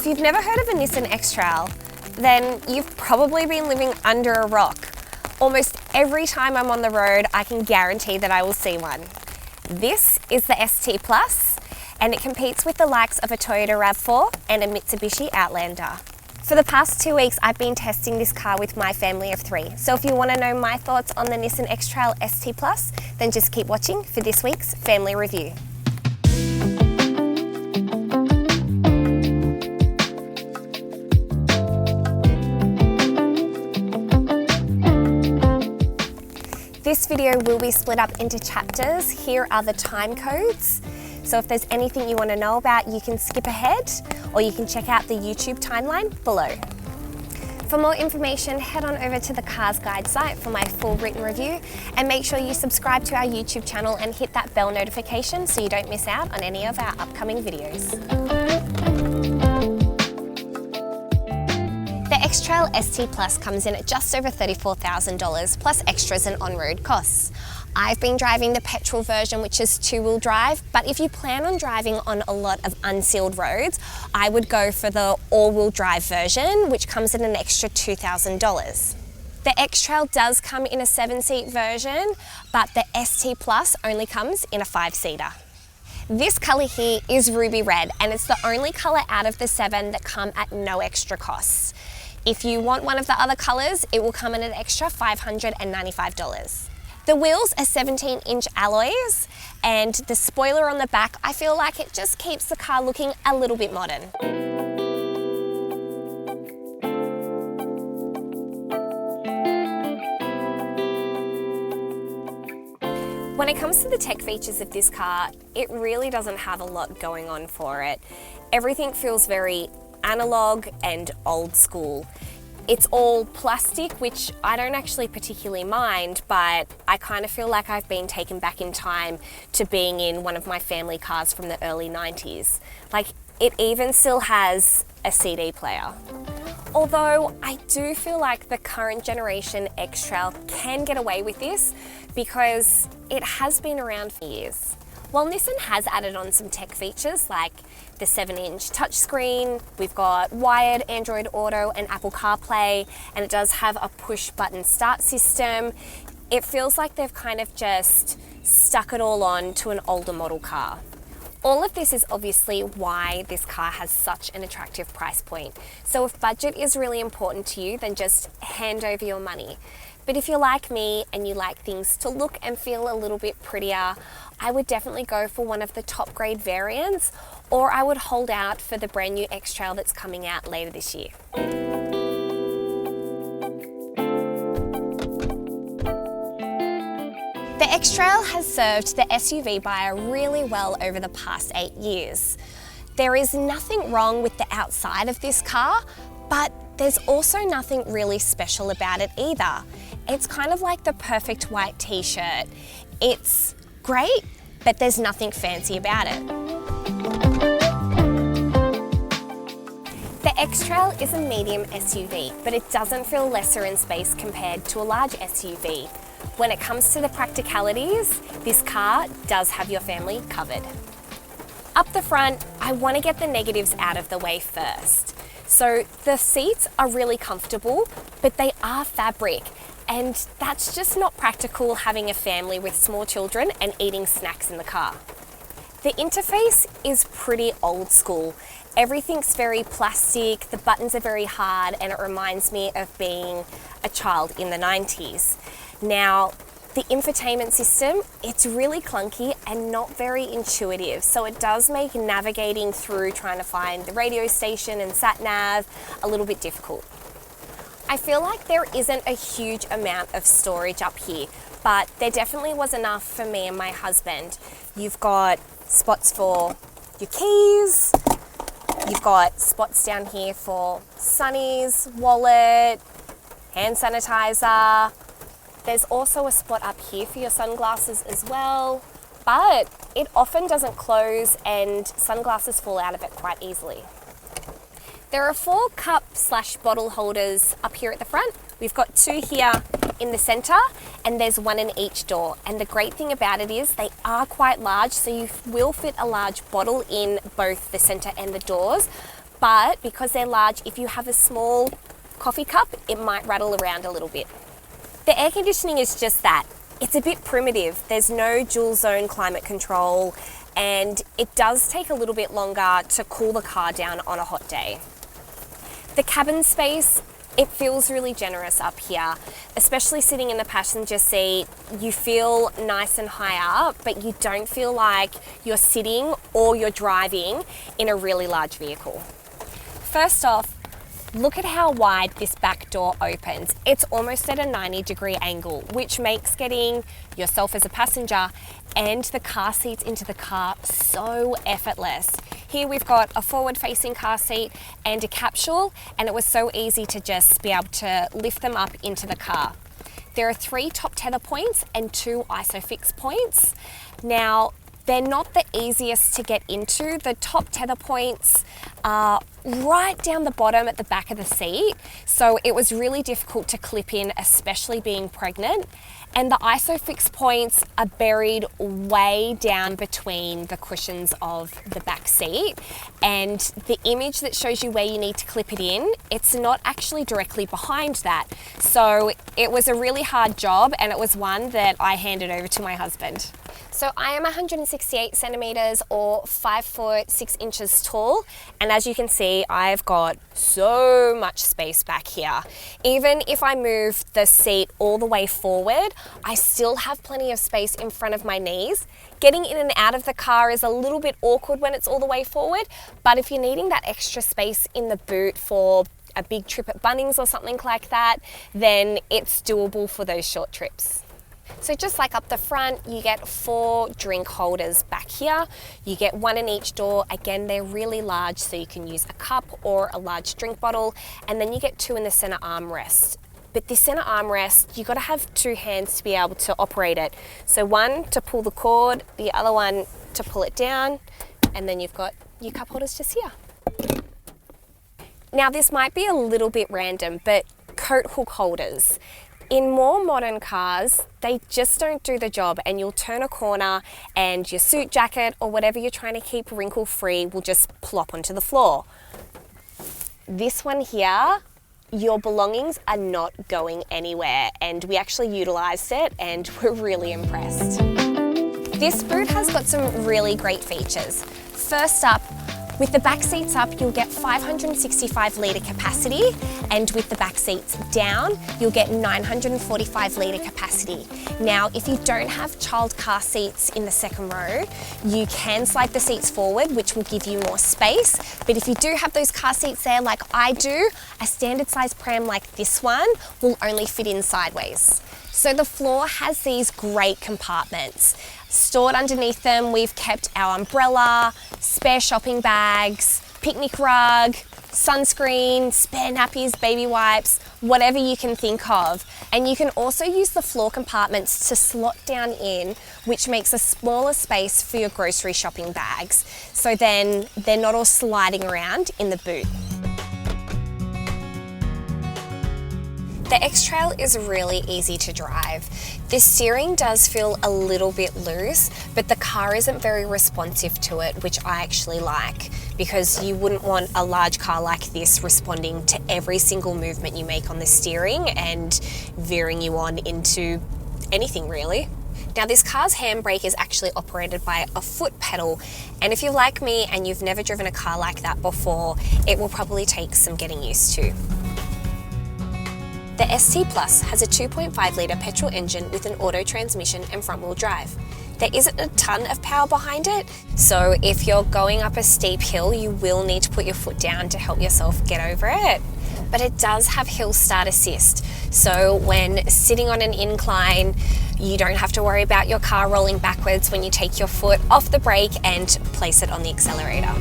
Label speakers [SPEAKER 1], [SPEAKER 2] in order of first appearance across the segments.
[SPEAKER 1] If you've never heard of a Nissan X-Trail, then you've probably been living under a rock. Almost every time I'm on the road, I can guarantee that I will see one. This is the ST Plus, and it competes with the likes of a Toyota RAV4 and a Mitsubishi Outlander. For the past 2 weeks, I've been testing this car with my family of 3. So if you want to know my thoughts on the Nissan X-Trail ST Plus, then just keep watching for this week's family review. This video will be split up into chapters. Here are the time codes. So if there's anything you want to know about, you can skip ahead or you can check out the YouTube timeline below. For more information, head on over to the CarsGuide site for my full written review, and make sure you subscribe to our YouTube channel and hit that bell notification so you don't miss out on any of our upcoming videos. The X-Trail ST Plus comes in at just over $34,000 plus extras and on-road costs. I've been driving the petrol version, which is 2-wheel drive, but if you plan on driving on a lot of unsealed roads, I would go for the all-wheel drive version, which comes at an extra $2,000. The X-Trail does come in a 7-seat version, but the ST Plus only comes in a 5-seater. This colour here is ruby red, and it's the only colour out of the 7 that come at no extra costs. If you want one of the other colours, it will come in an extra $595. The wheels are 17-inch alloys, and the spoiler on the back, I feel like it just keeps the car looking a little bit modern. When it comes to the tech features of this car, it really doesn't have a lot going on for it. Everything feels very analog and old school. It's all plastic, which I don't actually particularly mind, but I kind of feel like I've been taken back in time to being in one of my family cars from the early 90s. Like, it even still has a CD player. Although I do feel like the current generation X-Trail can get away with this because it has been around for years. While Nissan has added on some tech features like the 7-inch touchscreen, we've got wired Android Auto and Apple CarPlay, and it does have a push-button start system, it feels like they've kind of just stuck it all on to an older model car. All of this is obviously why this car has such an attractive price point. So if budget is really important to you, then just hand over your money. But if you're like me and you like things to look and feel a little bit prettier, I would definitely go for one of the top grade variants, or I would hold out for the brand new X-Trail that's coming out later this year. The X-Trail has served the SUV buyer really well over the past 8 years. There is nothing wrong with the outside of this car, but there's also nothing really special about it either. It's kind of like the perfect white t-shirt. It's great, but there's nothing fancy about it. The X-Trail is a medium SUV, but it doesn't feel lesser in space compared to a large SUV. When it comes to the practicalities, this car does have your family covered. Up the front, I want to get the negatives out of the way first. So the seats are really comfortable, but they are fabric, and that's just not practical having a family with small children and eating snacks in the car. The interface is pretty old school. Everything's very plastic, the buttons are very hard, and it reminds me of being a child in the 90s. Now, the infotainment system, it's really clunky and not very intuitive, so it does make navigating through trying to find the radio station and sat-nav a little bit difficult. I feel like there isn't a huge amount of storage up here, but there definitely was enough for me and my husband. You've got spots for your keys, you've got spots down here for sunnies, wallet, hand sanitizer. There's also a spot up here for your sunglasses as well, but it often doesn't close and sunglasses fall out of it quite easily. There are 4 cup/bottle holders up here at the front. We've got 2 here in the center, and there's 1 in each door. And the great thing about it is they are quite large, so you will fit a large bottle in both the center and the doors, but because they're large, if you have a small coffee cup, it might rattle around a little bit. The air conditioning is just that. It's a bit primitive. There's no dual zone climate control, and it does take a little bit longer to cool the car down on a hot day. The cabin space, it feels really generous up here, especially sitting in the passenger seat. You feel nice and high up, but you don't feel like you're sitting or you're driving in a really large vehicle. First off, look at how wide this back door opens. It's almost at a 90-degree angle, which makes getting yourself as a passenger and the car seats into the car so effortless. Here we've got a forward-facing car seat and a capsule, and it was so easy to just be able to lift them up into the car. There are 3 top tether points and 2 ISOFIX points. Now, they're not the easiest to get into. The top tether points are right down the bottom at the back of the seat, so it was really difficult to clip in, especially being pregnant. And the ISOFIX points are buried way down between the cushions of the back seat, and the image that shows you where you need to clip it in, it's not actually directly behind that. So it was a really hard job, and it was one that I handed over to my husband. So I am 168 centimeters or 5 foot 6 inches tall, and as you can see, I've got so much space back here. Even if I move the seat all the way forward, I still have plenty of space in front of my knees. Getting in and out of the car is a little bit awkward when it's all the way forward, but if you're needing that extra space in the boot for a big trip at Bunnings or something like that, then it's doable for those short trips. So just like up the front, you get 4 drink holders back here. You get 1 in each door. Again, they're really large, so you can use a cup or a large drink bottle. And then you get 2 in the center armrest. But this center armrest, you've got to have 2 hands to be able to operate it. So 1 to pull the cord, the other one to pull it down, and then you've got your cup holders just here. Now this might be a little bit random, but coat hook holders. In more modern cars, they just don't do the job, and you'll turn a corner and your suit jacket or whatever you're trying to keep wrinkle-free will just plop onto the floor. This one here, your belongings are not going anywhere, and we actually utilised it and we're really impressed. This boot has got some really great features. First up, with the back seats up, you'll get 565 litre capacity, and with the back seats down, you'll get 945 litre capacity. Now, if you don't have child car seats in the second row, you can slide the seats forward, which will give you more space. But if you do have those car seats there like I do, a standard size pram like this one will only fit in sideways. So the floor has these great compartments. Stored underneath them, we've kept our umbrella, spare shopping bags, picnic rug, sunscreen, spare nappies, baby wipes, whatever you can think of. And you can also use the floor compartments to slot down in, which makes a smaller space for your grocery shopping bags. So then they're not all sliding around in the boot. The X-Trail is really easy to drive. The steering does feel a little bit loose, but the car isn't very responsive to it, which I actually like, because you wouldn't want a large car like this responding to every single movement you make on the steering and veering you on into anything really. Now this car's handbrake is actually operated by a foot pedal, and if you're like me and you've never driven a car like that before, it will probably take some getting used to. The ST Plus has a 2.5 litre petrol engine with an auto transmission and front wheel drive. There isn't a ton of power behind it, so if you're going up a steep hill, you will need to put your foot down to help yourself get over it. But it does have hill start assist, so when sitting on an incline, you don't have to worry about your car rolling backwards when you take your foot off the brake and place it on the accelerator.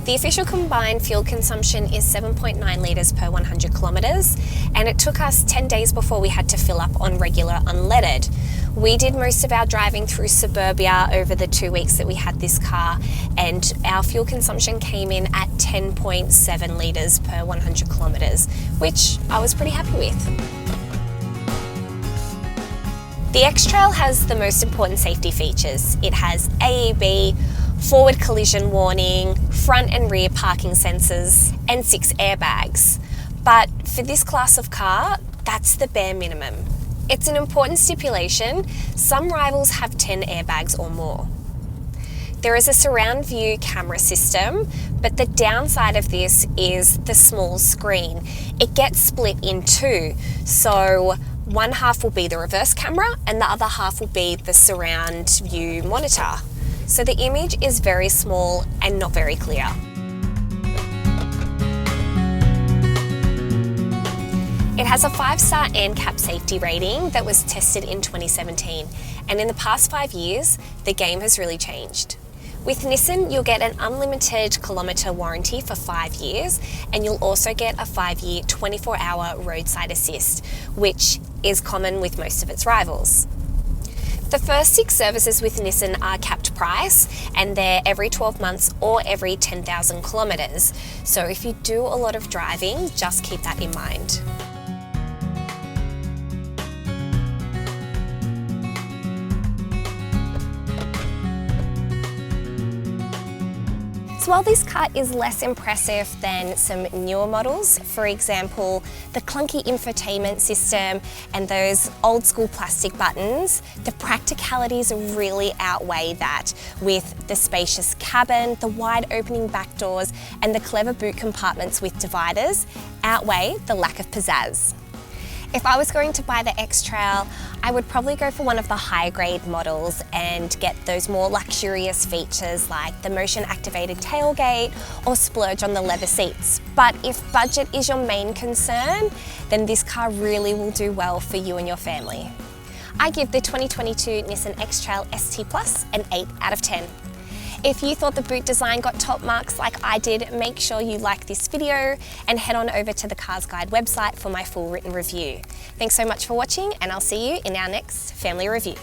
[SPEAKER 1] The official combined fuel consumption is 7.9 litres per 100 kilometres, and it took us 10 days before we had to fill up on regular unleaded. We did most of our driving through suburbia over the 2 weeks that we had this car, and our fuel consumption came in at 10.7 litres per 100 kilometres, which I was pretty happy with. The X-Trail has the most important safety features. It has AEB, forward collision warning, front and rear parking sensors, and 6 airbags. But for this class of car, that's the bare minimum. It's an important stipulation. Some rivals have 10 airbags or more. There is a surround view camera system, but the downside of this is the small screen. It gets split in two, so one half will be the reverse camera and the other half will be the surround view monitor. So the image is very small and not very clear. It has a 5-star NCAP safety rating that was tested in 2017, and in the past 5 years, the game has really changed. With Nissan, you'll get an unlimited kilometre warranty for 5 years, and you'll also get a 5-year 24-hour roadside assist, which is common with most of its rivals. The first 6 services with Nissan are capped price, and they're every 12 months or every 10,000 kilometres. So if you do a lot of driving, just keep that in mind. So while this car is less impressive than some newer models, for example, the clunky infotainment system and those old school plastic buttons, the practicalities really outweigh that with the spacious cabin, the wide opening back doors, and the clever boot compartments with dividers outweigh the lack of pizzazz. If I was going to buy the X-Trail, I would probably go for one of the higher grade models and get those more luxurious features like the motion activated tailgate or splurge on the leather seats. But if budget is your main concern, then this car really will do well for you and your family. I give the 2022 Nissan X-Trail ST Plus an 8 out of 10. If you thought the boot design got top marks like I did, make sure you like this video and head on over to the CarsGuide website for my full written review. Thanks so much for watching, and I'll see you in our next family review.